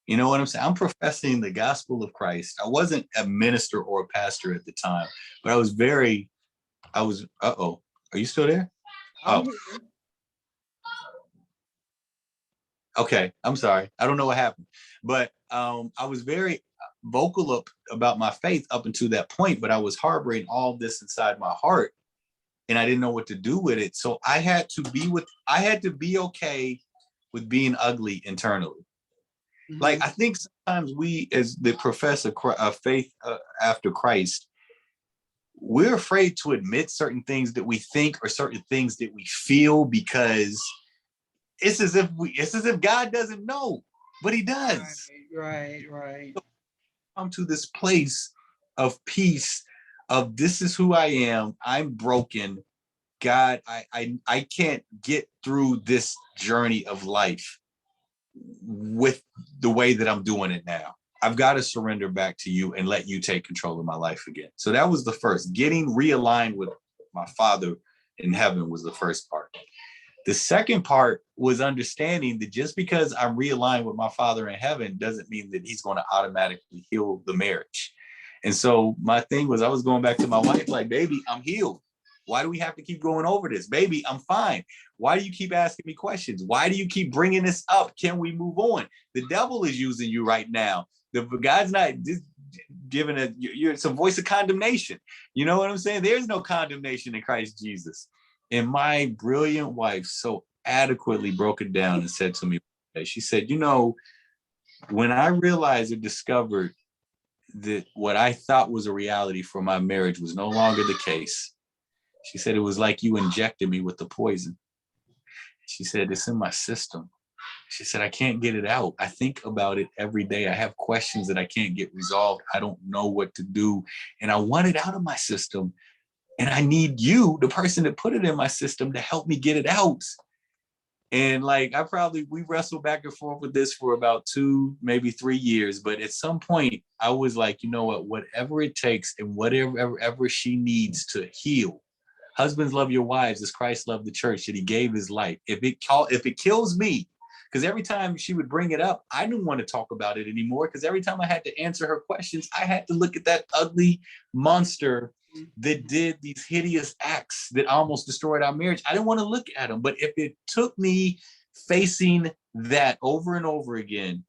You know what I'm saying? I'm professing the gospel of Christ. I wasn't a minister or a pastor at the time, but uh-oh, are you still there? I'm Oh, here. okay, I'm sorry. I don't know what happened, but I was very vocal about my faith up until that point, but I was harboring all this inside my heart, and I didn't know what to do with it. So I had to be okay with being ugly internally. Mm-hmm. Like, I think sometimes we, as the professor of faith after Christ, we're afraid to admit certain things that we think or certain things that we feel, because it's as if God doesn't know, but he does. Right. Come to this place of peace, of this is who I am. I'm broken. God, I can't get through this journey of life with the way that I'm doing it now. I've got to surrender back to you and let you take control of my life again. So that was the first. Getting realigned with my Father in heaven was the first part. The second part was understanding that just because I'm realigned with my Father in heaven doesn't mean that he's going to automatically heal the marriage. And so my thing was, I was going back to my wife like, baby, I'm healed. Why do we have to keep going over this? Baby, I'm fine. Why do you keep asking me questions? Why do you keep bringing this up? Can we move on? The devil is using you right now. The God's not giving it's a voice of condemnation. You know what I'm saying? There's no condemnation in Christ Jesus. And my brilliant wife so adequately broke it down and said to me, she said, when I realized or discovered that what I thought was a reality for my marriage was no longer the case, she said, it was like you injected me with the poison. She said, it's in my system. She said, I can't get it out. I think about it every day. I have questions that I can't get resolved. I don't know what to do. And I want it out of my system. And I need you, the person that put it in my system, to help me get it out. And like, we wrestled back and forth with this for about 2, maybe 3 years. But at some point I was like, you know what, whatever it takes and whatever she needs to heal. Husbands, love your wives as Christ loved the church, that he gave his life. If it kills me, because every time she would bring it up, I didn't want to talk about it anymore, because every time I had to answer her questions, I had to look at that ugly monster that did these hideous acts that almost destroyed our marriage. I didn't want to look at them. But if it took me facing that over and over again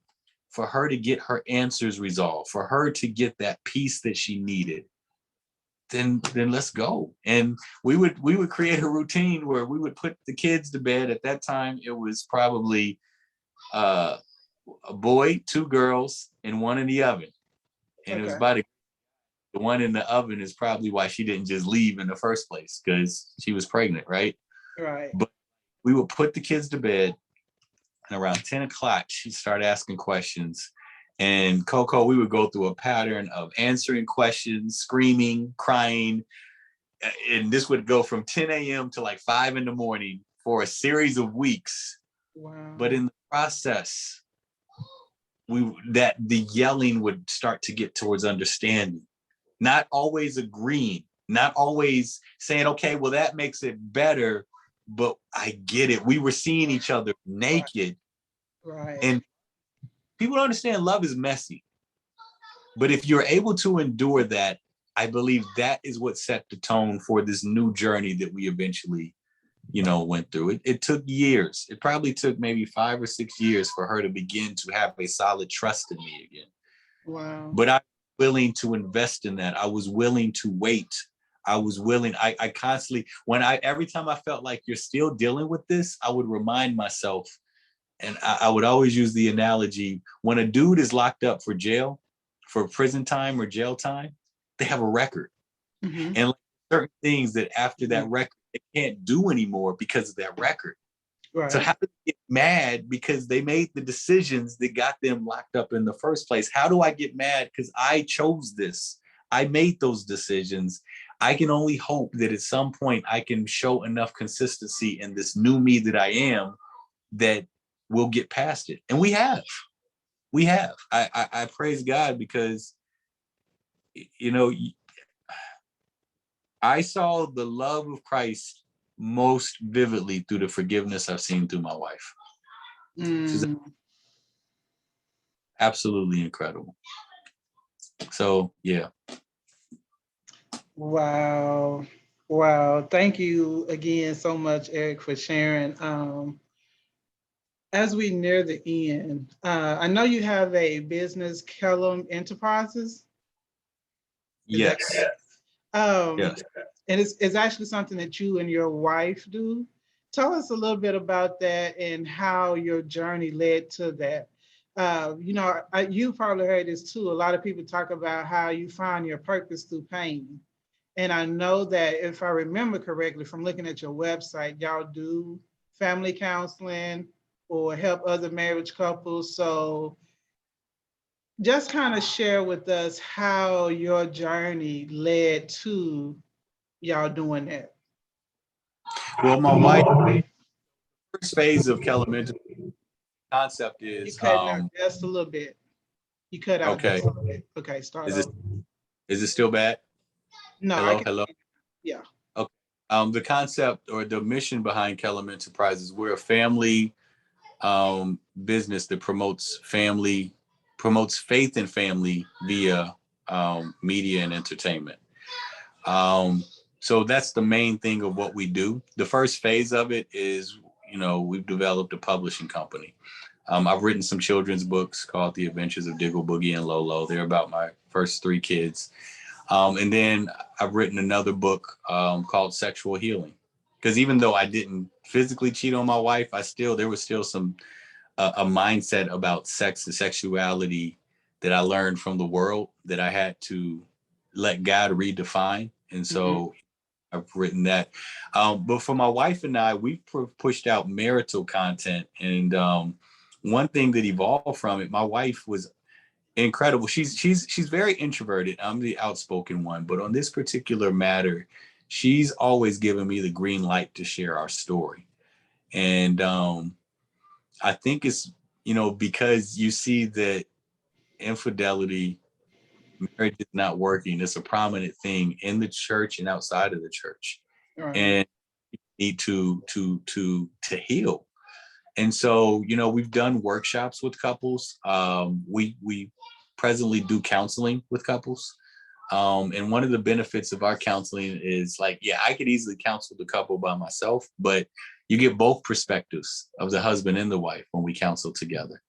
for her to get her answers resolved, for her to get that peace that she needed, then let's go. And we would create a routine where we would put the kids to bed. At that time, it was probably a boy, 2 girls, and 1 in the oven. And It was about the one in the oven is probably why she didn't just leave in the first place, because she was pregnant, right? Right. But we would put the kids to bed, and around 10 o'clock, she'd start asking questions. And Coco, we would go through a pattern of answering questions, screaming, crying. And this would go from 10 a.m. to like 5 in the morning for a series of weeks. Wow. But in the process, the yelling would start to get towards understanding, not always agreeing, not always saying, okay, well, that makes it better, but I get it. We were seeing each other naked. Right. And people don't understand love is messy. But if you're able to endure that, I believe that is what set the tone for this new journey that we eventually, went through. It took years. It probably took maybe 5 or 6 years for her to begin to have a solid trust in me again. Wow. But I was willing to invest in that. I was willing to wait. I was willing. I constantly, every time I felt like you're still dealing with this, I would remind myself, and I would always use the analogy, when a dude is locked up for prison time or jail time, they have a record. Mm-hmm. And like certain things that after that record, they can't do anymore because of that record. Right. So how do they get mad because they made the decisions that got them locked up in the first place? How do I get mad? Because I chose this. I made those decisions. I can only hope that at some point I can show enough consistency in this new me that I am that we'll get past it. And we have. I praise God because, you know, I saw the love of Christ most vividly through the forgiveness I've seen through my wife. She's absolutely incredible. So, yeah. Wow. Wow. Thank you again so much, Eric, for sharing. As we near the end, I know you have a business, Kellum Enterprises. Yes. Yes. And it's actually something that you and your wife do. Tell us a little bit about that and how your journey led to that. You know, you probably heard this too. A lot of people talk about how you find your purpose through pain. And I know that if I remember correctly from looking at your website, y'all do family counseling or help other marriage couples. So just kind of share with us how your journey led to y'all doing that. Well, my wife, first phase of Kellum Enterprises concept You is cutting out just a little bit. You cut out okay. just a little bit. Okay, start Is over. it still bad? No, I Hello, can. hello. Yeah. Okay. The concept or the mission behind Kellum Enterprises, we're a family business that promotes faith and family via media and entertainment. So that's the main thing of what we do. The first phase of it is, you know, we've developed a publishing company. I've written some children's books called The Adventures of Diggle, Boogie, and Lolo. They're about my first 3 kids. And then I've written another book called Sexual Healing. Because even though I didn't physically cheat on my wife, there was still some a mindset about sex and sexuality that I learned from the world that I had to let God redefine. And so I've written that. But for my wife and I, we've pushed out marital content. And one thing that evolved from it, my wife was incredible. She's very introverted. I'm the outspoken one, but on this particular matter, she's always given me the green light to share our story. And I think it's, you know, because you see that infidelity, marriage is not working. It's a prominent thing in the church and outside of the church. Right. And you need to heal. And so, you know, we've done workshops with couples. We presently do counseling with couples. And one of the benefits of our counseling is like, yeah, I could easily counsel the couple by myself, but you get both perspectives of the husband and the wife when we counsel together.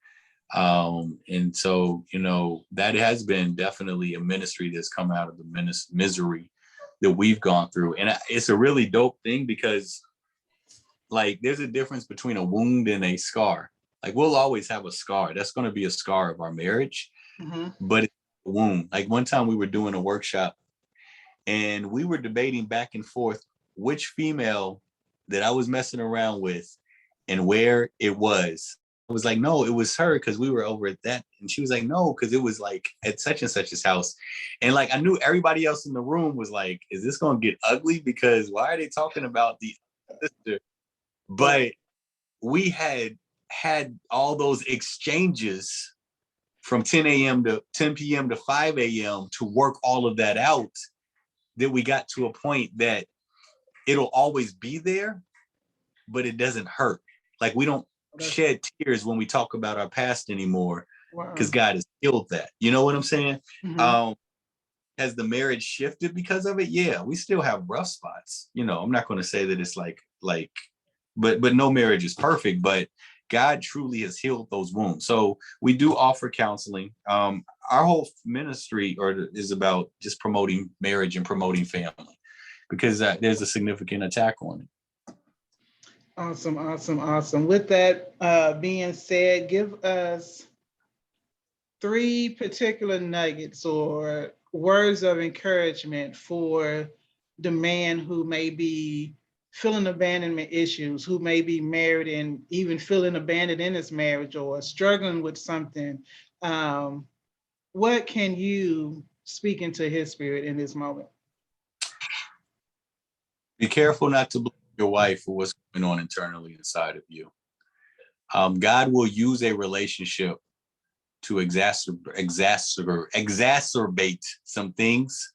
And so, you know, that has been definitely a ministry that's come out of the misery that we've gone through. And it's a really dope thing because like there's a difference between a wound and a scar. Like we'll always have a scar. That's going to be a scar of our marriage, but it's a wound. Like one time we were doing a workshop and we were debating back and forth which female that I was messing around with and where it was. I was like, no, it was her because we were over at that. And she was like, no, because it was like at such and such's house. And like I knew everybody else in the room was like, is this going to get ugly? Because why are they talking about the sister? But we had all those exchanges from 10 a.m. to 10 p.m. to 5 a.m. to work all of that out, that we got to a point that it'll always be there, but it doesn't hurt. Like we don't shed tears when we talk about our past anymore because God has healed that. You know what I'm saying? Has the marriage shifted because of it? Yeah, we still have rough spots. You know, I'm not going to say that it's like, but no marriage is perfect, but God truly has healed those wounds. So we do offer counseling. our whole ministry is about just promoting marriage and promoting family, because there's a significant attack on it. Awesome, awesome, awesome. With that being said, give us 3 particular nuggets or words of encouragement for the man who may be feeling abandonment issues, who may be married and even feeling abandoned in his marriage or struggling with something. What can you speak into his spirit in this moment? Be careful not to blame your wife for what's going on internally inside of you. God will use a relationship to exacerbate some things,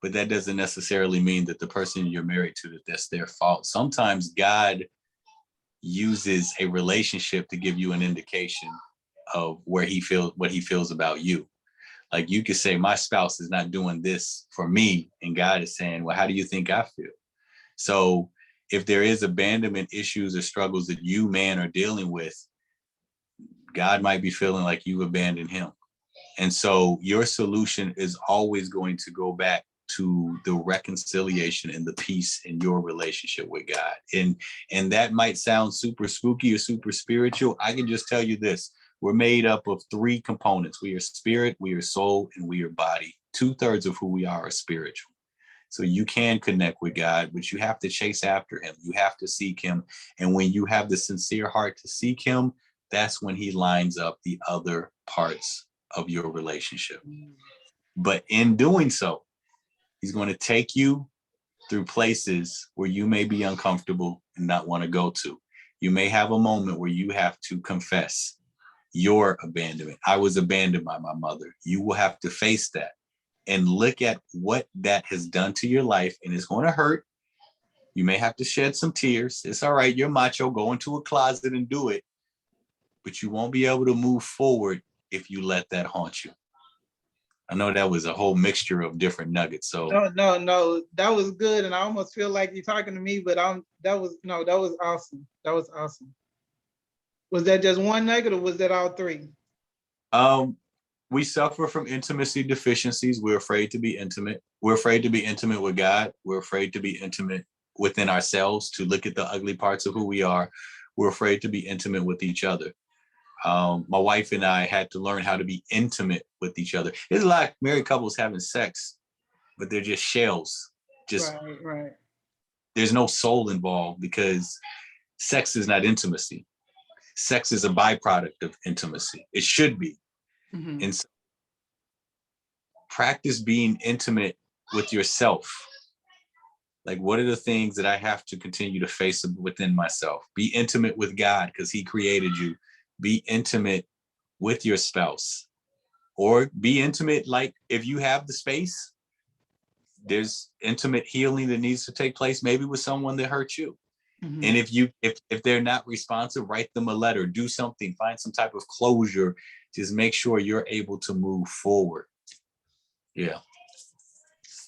but that doesn't necessarily mean that the person you're married to, that's their fault. Sometimes God uses a relationship to give you an indication of what he feels about you. Like, you could say, my spouse is not doing this for me, and God is saying, well, how do you think I feel? So if there is abandonment issues or struggles that you, man, are dealing with, God might be feeling like you abandoned him. And so your solution is always going to go back to the reconciliation and the peace in your relationship with God. And that might sound super spooky or super spiritual. I can just tell you this: we're made up of 3 components. We are spirit, we are soul, and we are body. 2/3 of who we are spiritual. So you can connect with God, but you have to chase after him. You have to seek him. And when you have the sincere heart to seek him, that's when he lines up the other parts of your relationship. But in doing so, he's going to take you through places where you may be uncomfortable and not want to go to. You may have a moment where you have to confess your abandonment. I was abandoned by my mother. You will have to face that and look at what that has done to your life, and it's going to hurt. You may have to shed some tears. It's all right. You're macho. Go into a closet and do it. But you won't be able to move forward if you let that haunt you. I know that was a whole mixture of different nuggets. So no, that was good, and I almost feel like you're talking to me. But that was awesome. That was awesome. Was that just one nugget, or was that all 3? We suffer from intimacy deficiencies. We're afraid to be intimate. We're afraid to be intimate with God. We're afraid to be intimate within ourselves, to look at the ugly parts of who we are. We're afraid to be intimate with each other. My wife and I had to learn how to be intimate with each other. There's a lot of married couples having sex, but they're just shells. Right. There's no soul involved, because sex is not intimacy. Sex is a byproduct of intimacy. It should be. Mm-hmm. And so practice being intimate with yourself. Like, what are the things that I have to continue to face within myself? Be intimate with God, because he created you. Be intimate with your spouse, or be intimate. Like, if you have the space, there's intimate healing that needs to take place, maybe with someone that hurt you. Mm-hmm. And if they're not responsive, write them a letter, do something, find some type of closure. Just make sure you're able to move forward. Yeah.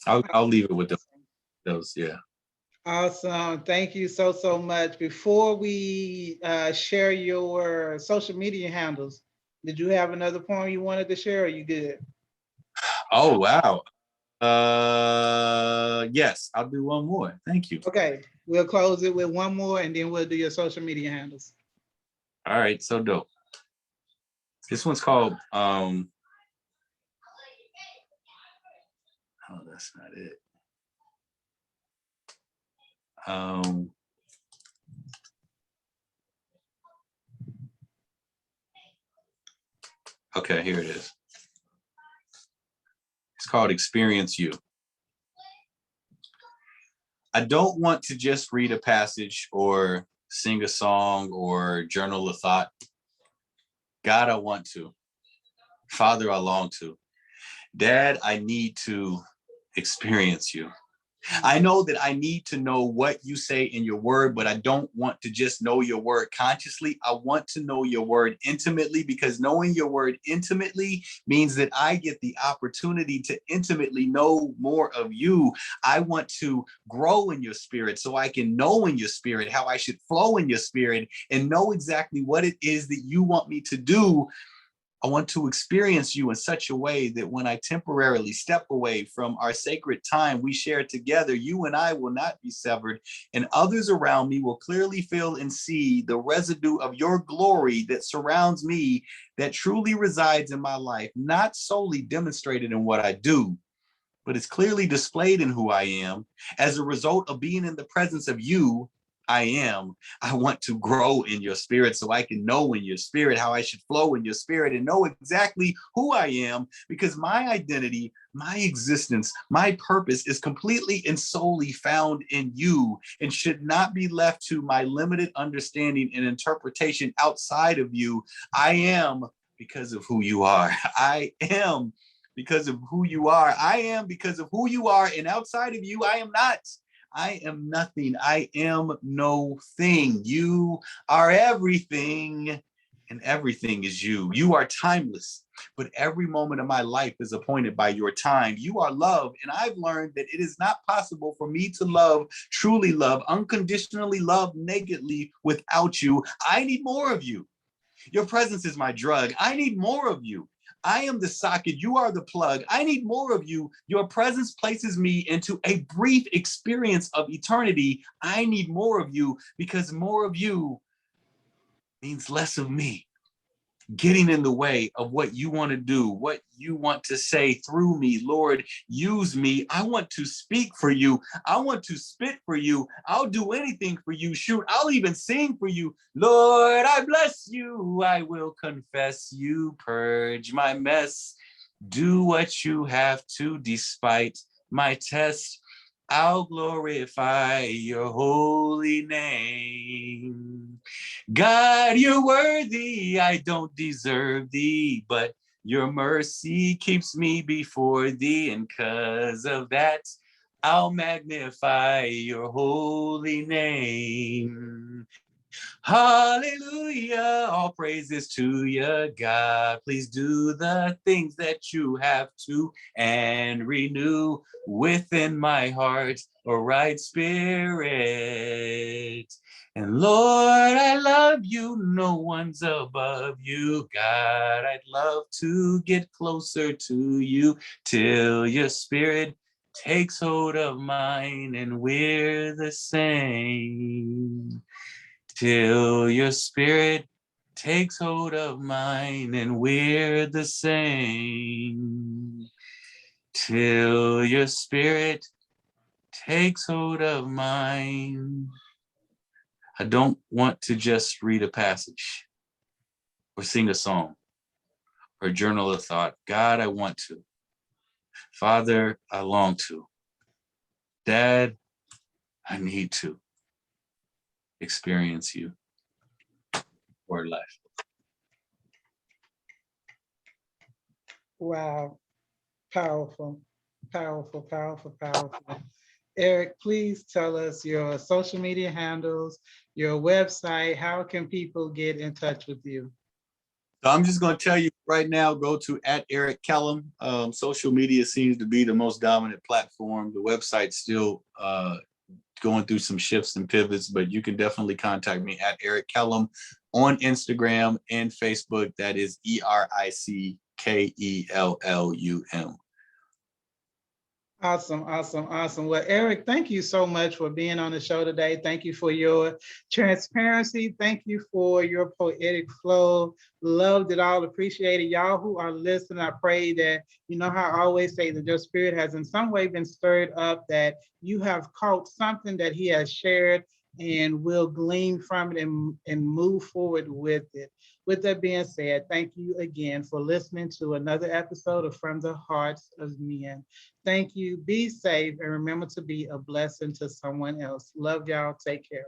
I'll leave it with those. Yeah. Awesome. Thank you so much. Before we share your social media handles, did you have another poem you wanted to share, or are you good? Oh, wow. Yes, I'll do one more. Thank you. Okay. We'll close it with one more, and then we'll do your social media handles. All right. So dope. This one's called, oh, that's not it. Okay, here it is. It's called Experience You. I don't want to just read a passage or sing a song or journal a thought. God, I want to. Father, I long to. Dad, I need to experience you. I know that I need to know what you say in your word, but I don't want to just know your word consciously. I want to know your word intimately, because knowing your word intimately means that I get the opportunity to intimately know more of you. I want to grow in your spirit so I can know in your spirit how I should flow in your spirit and know exactly what it is that you want me to do I want to experience you in such a way that when I temporarily step away from our sacred time we share together, you and I will not be severed, and others around me will clearly feel and see the residue of your glory that surrounds me, that truly resides in my life, not solely demonstrated in what I do, but it's clearly displayed in who I am. As a result of being in the presence of you, I want to grow in your spirit so I can know in your spirit how I should flow in your spirit and know exactly who I am, because my identity, my existence, my purpose is completely and solely found in you and should not be left to my limited understanding and interpretation outside of you. I am because of who you are. I am because of who you are. I am because of who you are, and outside of you, I am not. I am nothing. I am no thing. You are everything, and everything is you. You are timeless, but every moment of my life is appointed by your time. You are love, and I've learned that it is not possible for me to love, truly love, unconditionally love nakedly without you. I need more of you. Your presence is my drug. I need more of you. I am the socket. You are the plug. I need more of you. Your presence places me into a brief experience of eternity. I need more of you, because more of you means less of me. Getting in the way of what you want to do, what you want to say through me. Lord, use me. I want to speak for you. I want to spit for you. I'll do anything for you. Shoot, I'll even sing for you. Lord, I bless you. I will confess you. Purge my mess. Do what you have to despite my test. I'll glorify your holy name. God, you're worthy. I don't deserve thee, but your mercy keeps me before thee. And because of that, I'll magnify your holy name. Hallelujah, all praises to you, God. Please do the things that you have to and renew within my heart a right spirit. And Lord, I love you. No one's above you, God. I'd love to get closer to you till your spirit takes hold of mine and we're the same. Till your spirit takes hold of mine and we're the same. Till your spirit takes hold of mine. I don't want to just read a passage or sing a song or journal a thought. God, I want to. Father, I long to. Dad, I need to experience you for life. Wow. Powerful, powerful, powerful, powerful. Eric, please tell us your social media handles, your website. How can people get in touch with you? So I'm just going to tell you right now, go to @Eric Kellum. Social media seems to be the most dominant platform. The website's still going through some shifts and pivots, but you can definitely contact me @Eric Kellum on Instagram and Facebook. That is ERICKELLUM. Awesome, awesome, awesome. Well, Eric, thank you so much for being on the show today. Thank you for your transparency. Thank you for your poetic flow. Loved it all. Appreciate it. Y'all who are listening, I pray that, you know how I always say that your spirit has in some way been stirred up, that you have caught something that he has shared and will glean from it and move forward with it. With that being said, thank you again for listening to another episode of From the Hearts of Men. Thank you. Be safe and remember to be a blessing to someone else. Love y'all. Take care.